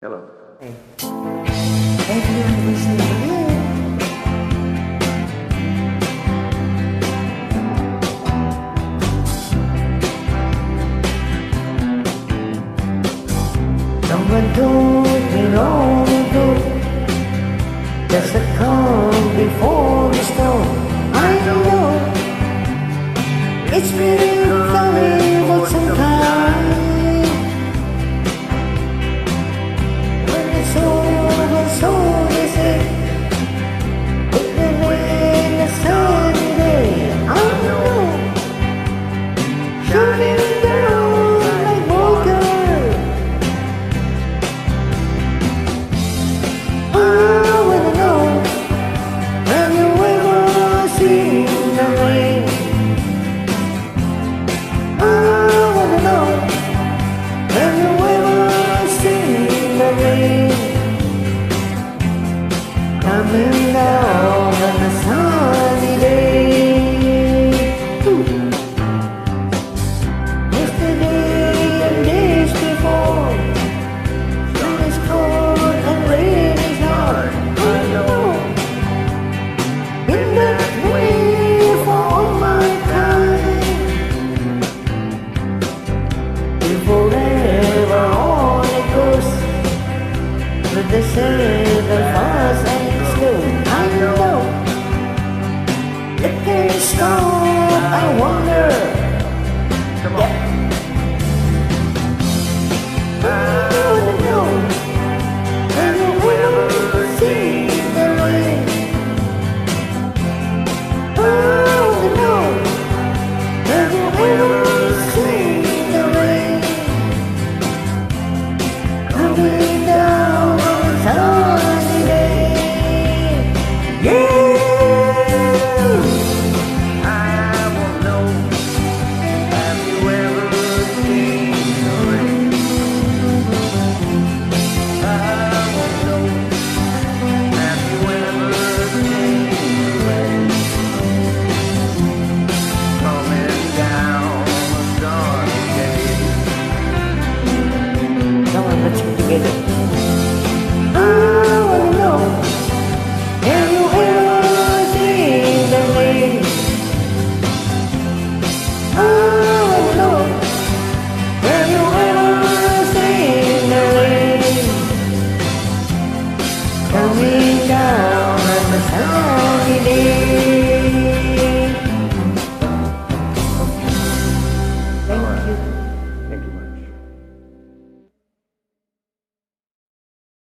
Hello. Hey. Have you ever seen it? Someone told me long ago there's a calm before the storm. I know it's been coming for some time. When it's over, so they say, it will rain a sunny day. I know, shining down like water. I wanna know, have you ever seen the rain? I wanna know, have you ever seen the rain? Coming